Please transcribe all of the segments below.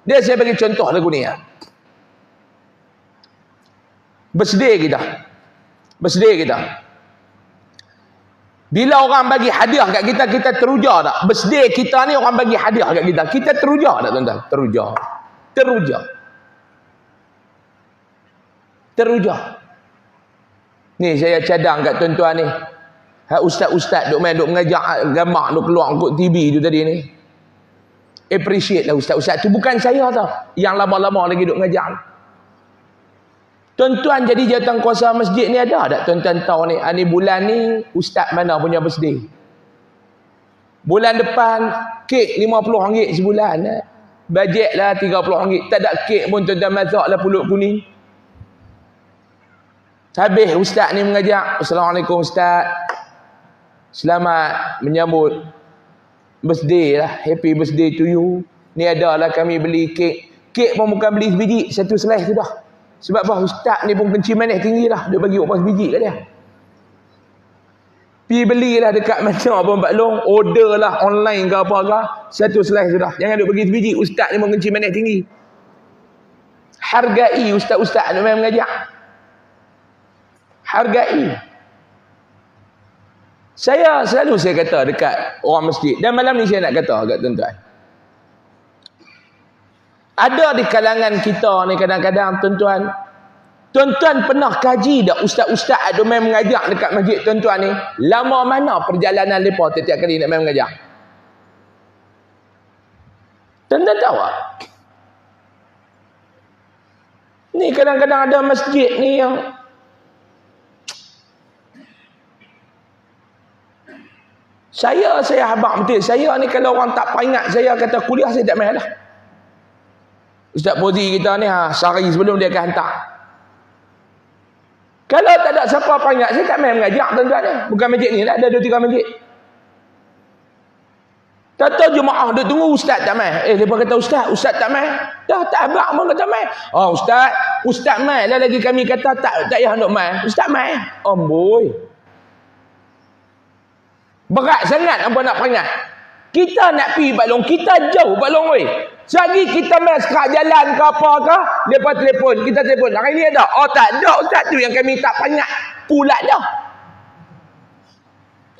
Dia saya bagi contoh lagu ni ya. Birthday kita. Bila orang bagi hadiah kat kita, kita teruja tak? Birthday kita ni orang bagi hadiah kat kita. Kita teruja tak tuan-tuan? Teruja. Ni saya cadang kat tuan-tuan ni. Ustaz-ustaz duk main, duk mengajak gambar, duk keluar kot TV tu tadi ni. Appreciate lah ustaz-ustaz tu. Bukan saya tau. Yang lama-lama lagi duk mengajak. Tuan-tuan jadi jawatan kuasa masjid ni ada tak tuan-tuan tahu ni? Ni bulan ni ustaz mana punya birthday? Bulan depan kek RM50 sebulan. Bajet lah RM30. Tak ada kek pun tuan-tuan masak lah pulut kuning. Habis ustaz ni mengajak, Assalamualaikum ustaz. Selamat menyambut birthday lah. Happy birthday to you. Ni adalah kami beli kek. Kek pun bukan beli sebiji, satu slice tu dah. Sebab apa? Ustaz ni pun kencing manis tinggi lah. Dia bagi orang sebiji kat dia. Pergi belilah dekat mana pun Pak Long. Order lah online ke apa ke. Satu slice tu dah. Jangan duk bagi sebiji. Ustaz ni pun kencing manis tinggi. Hargai ustaz-ustaz ni memang mengajak. Hargai. Selalu saya kata dekat orang masjid. Dan malam ni saya nak kata kat tuan-tuan. Ada di kalangan kita ni kadang-kadang tuan-tuan pernah kaji tak ustaz-ustaz ada main mengajak dekat masjid tuan-tuan ni? Lama mana perjalanan mereka setiap kali nak main mengajak? Tuan-tuan tahu tak? Ni kadang-kadang ada masjid ni yang saya habaq betul. Saya ni kalau orang tak peringat saya kata kuliah saya tak main dah. Ustaz Fauzi kita ni sehari sebelum dia akan hantar. Kalau tak ada siapa peringat saya tak main mengajak tuan-tuan ni. Bukan masjid ni lah, ada 2-3 masjid. Kata jemaah duk tunggu ustaz tak main. Mereka kata ustaz tak main. Dah tak habaq pun kata main. Oh ustaz main lah lagi kami kata tak payah nak main. Ustaz main. Amboi. Berat sangat apa nak peringat. Kita nak pergi Pak Long, kita jauh Pak Long weh. Selagi kita main sekat jalan ke apa ke, lepas telefon, kita telefon. Hari ni ada? Oh tak ada ustaz tu yang kami tak peringat. Pula dah.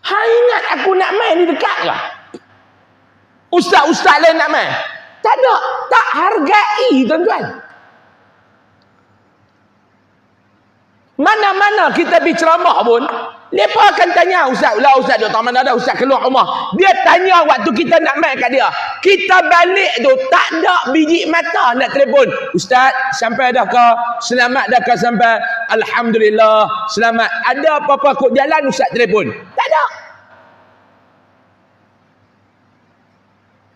Ingat aku nak main ni dekat ke? Ustaz-ustaz lain nak main? Tak ada. Tak hargai tuan-tuan. Mana-mana kita pergi ceramah pun, mereka akan tanya ustaz duk tak mana ada ustaz keluar rumah. Dia tanya waktu kita nak main kat dia. Kita balik tu tak ada biji mata nak telefon. Ustaz, sampai dah ke? Selamat dah ke sampai? Alhamdulillah, selamat. Ada apa-apa kok jalan ustaz telefon? Tak ada.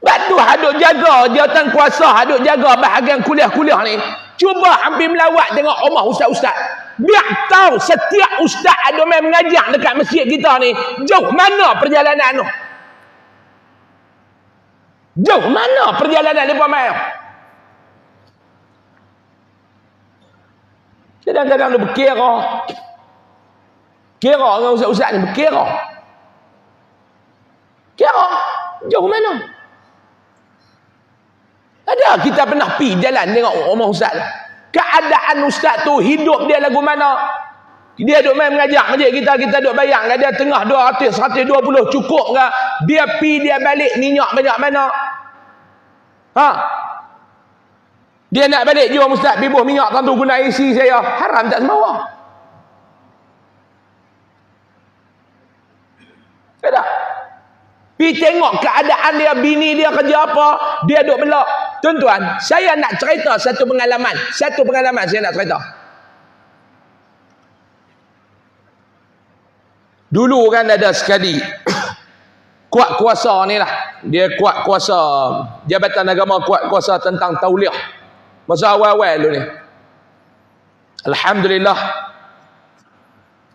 Batu haduk jaga jawatan kuasa, haduk jaga bahagian kuliah-kuliah ni. Cuba hampir melawat tengok rumah ustaz-ustaz. Biar tahu setiap ustaz ada main mengajak dekat masjid kita ni, jauh mana perjalanan tu? Jauh mana perjalanan mereka main? Kadang-kadang dia berkira. Kira dengan ustaz-ustaz ni berkira. Kira. Jauh mana? Ada kita pernah pergi jalan tengok rumah ustaz. Keadaan ustaz tu hidup dia lagu mana? Dia duk main mengajak masjid kita duk bayang kat dia tengah 200, 120 cukup ke? Dia pi dia balik minyak banyak mana? Dia nak balik jual ustaz pibuh minyak tentu guna AC saya. Haram tak semua? Tak. Pi tengok keadaan dia, bini dia kerja apa, dia duk belak. Tuan-tuan, saya nak cerita satu pengalaman saya nak cerita. Dulu kan ada sekali kuat kuasa ni lah. Dia kuat kuasa Jabatan Agama, kuat kuasa tentang tauliah. Masa awal-awal dulu ni. Alhamdulillah.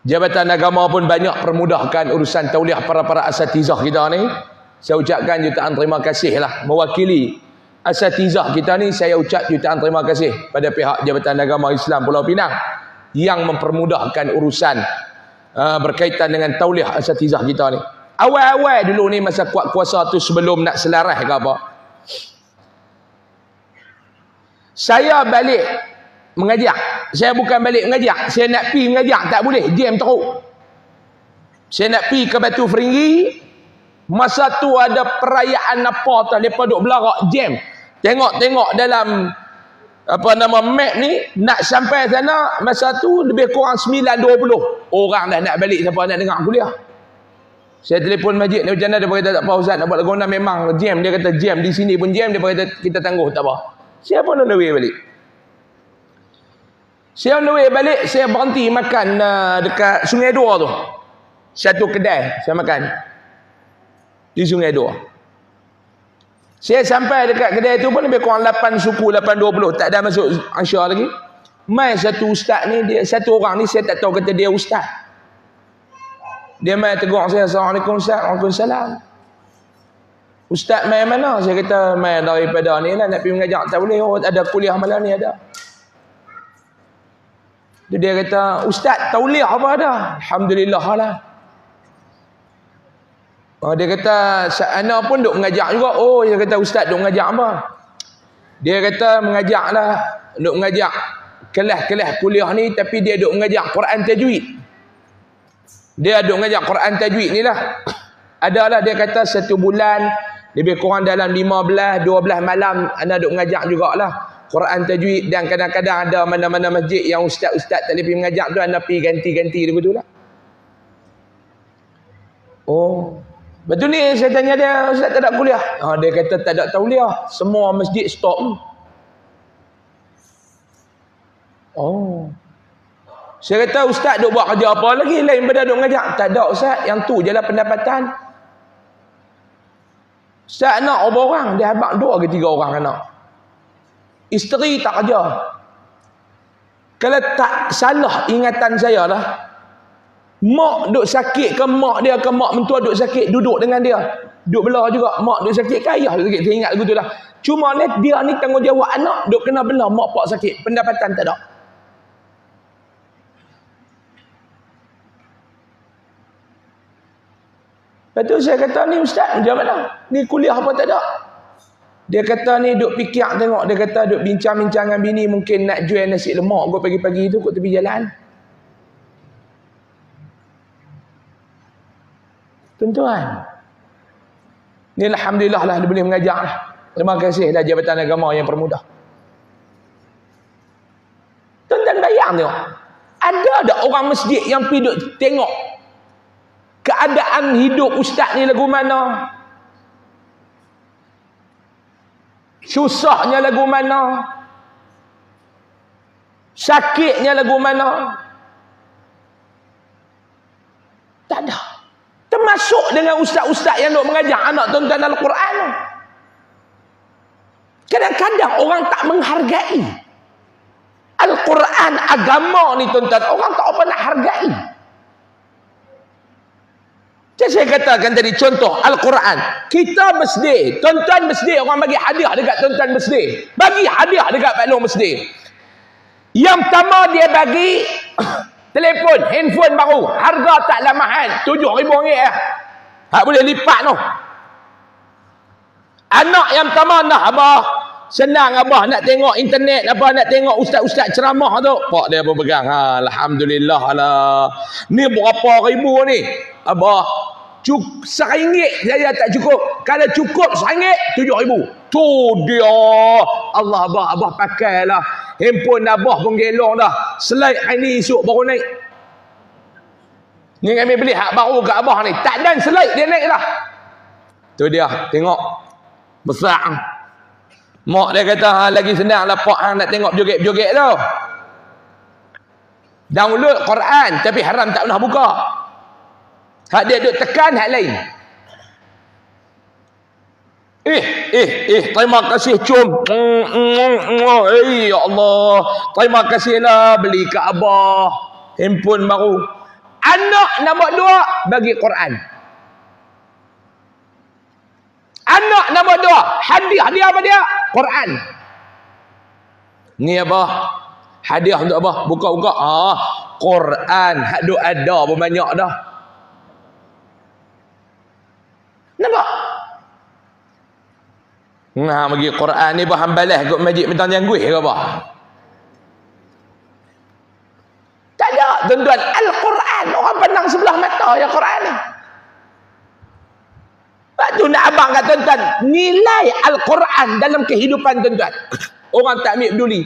Jabatan Agama pun banyak permudahkan urusan tauliah para asatizah kita ni. Saya ucapkan jutaan terima kasih lah. Mewakili asatizah kita ni, saya ucap jutaan terima kasih pada pihak Jabatan Agama Islam Pulau Pinang yang mempermudahkan urusan berkaitan dengan tauliah asatizah kita ni. Awal-awal dulu ni masa kuat kuasa tu sebelum nak selaras ke apa, Saya balik mengajak. Saya bukan balik mengajak. Saya nak pi mengajak. Tak boleh. Jam teruk. Saya nak pi ke Batu Feringgi. Masa tu ada perayaan apa tau. Mereka duk belarak jam. Tengok-tengok dalam map ni. Nak sampai sana. Masa tu lebih kurang 9.20. Orang dah nak balik. Siapa nak dengar kuliah. Saya telefon masjid ni macam mana, dia berkata tak apa Ustaz nak buat lagu memang jam. Dia kata jam di sini pun jam. Dia berkata kita tangguh tak apa. Saya pun on the way balik. Saya on the way balik, saya berhenti makan dekat Sungai Dua tu. Satu kedai saya makan di Sungai Dua. Saya sampai dekat kedai tu pun lebih kurang 8 suku, 8.20. Tak ada masuk Aisyah lagi. Mai satu ustaz ni, dia satu orang ni saya tak tahu kata dia ustaz. Dia mai tegur saya, Assalamualaikum Ustaz. Waalaikumsalam. Ustaz mai mana? Saya kata mai daripada ni lah, nak pergi mengajak. Tak boleh. Oh, ada kuliah malam ni ada. Dia kata, Ustaz tauliah apa ada? Alhamdulillah lah. Dia kata, ana pun duk mengajak juga. Oh, dia kata Ustaz duk mengajak apa? Dia kata mengajak lah. Duk mengajak kelas-kelas kuliah ni, tapi dia duk mengajak Quran tajwid. Dia duk ngajak Quran tajwid ni lah. Adalah dia kata satu bulan lebih kurang dalam 15-12 malam ana duk ngajak jugalah Quran tajwid. Dan kadang-kadang ada mana-mana masjid yang ustaz-ustaz tak boleh pergi mengajak tu, ana pergi ganti-ganti dia betul lah. Oh, betul ni saya tanya dia, Ustaz tak ada kuliah? Dia kata tak ada tauliah. Semua masjid stop. Oh. Saya kata, Ustaz duk buat kerja apa lagi lain pada duk mengajak? Tak ada Ustaz, yang tu je lah pendapatan. Ustaz anak berapa orang? Dia habaq 2 ke 3 orang anak. Isteri tak kerja. Kalau tak salah ingatan saya lah, mak duk sakit ke mak dia ke mak mentua duk sakit, duduk dengan dia. Duk belah juga. Mak duk sakit ke ayah duk sakit. Saya ingat begitu lah. Cuma ni dia ni tanggungjawab anak duk kena belah mak pak sakit. Pendapatan tak ada. Lepas tu saya kata, ni Ustaz macam mana? Ni kuliah apa tak ada? Dia kata ni duk fikir tengok. Dia kata duk bincang-bincang dengan bini. Mungkin nak jual nasi lemak kot pagi-pagi tu kot tepi jalan. Tuan-tuan. Ni Alhamdulillah lah dia boleh mengajar lah. Terima kasih dah Jabatan Agama yang permudah. Tuan-tuan bayang tengok. Ada orang masjid yang pergi duk tengok keadaan hidup ustaz ni lagu mana, susahnya lagu mana, sakitnya lagu mana. Tak ada. Termasuk dengan ustaz-ustaz yang duk mengajar anak tuan-tuan Al-Quran. Kadang-kadang orang tak menghargai Al-Quran, agama ni tuan-tuan. Orang tak pernah hargai. Jadi saya katakan tadi contoh Al-Quran. Kita mesti, tuan-tuan mesti orang bagi hadiah dekat tuan-tuan mesti. Bagi hadiah dekat Pak Long mesti. Yang pertama dia bagi telefon, handphone baru. Harga taklah mahal. RM7,000 lah. Tak boleh lipat tu. Anak yang pertama nak abah. Senang abah nak tengok internet. Abah nak tengok ustaz-ustaz ceramah tu. Pak dia pun pegang. Alhamdulillah lah. Ni berapa ribu ni? Abah. RM1 saya tak cukup. Kalau cukup RM1, RM7,000. Tu dia. Allah abah pakailah. Handphone abah pun gelong dah. Slide hari ni esok baru naik. Ni kami beli hak baru kat abah ni. Tak dan slide dia naik dah. Tu dia. Tengok. Besar. Mak dia kata lagi senang lah pak hang nak tengok joget-joget tu. Download Quran tapi haram tak pernah buka. Hak dia duk tekan hak lain. Terima kasih cum. Ya Allah. Terima kasihlah beli ke abah handphone baru. Anak nombor 2 bagi Quran. Anak nombor 2 hadiah dia apa dia? Quran. Ni abah. Hadiah untuk abah. Buka-buka. Quran. Hak duk ada pun banyak dah. Nampak? Nah, bagi Quran ni bahan balas kat masjid bintang jangguih ke apa? Tak ada, tuan-tuan. Al-Quran, orang pandang sebelah mata ya Quran ni. Sebab tu nak abang kata tuan-tuan, nilai Al-Quran dalam kehidupan tuan-tuan. Orang tak ambil peduli.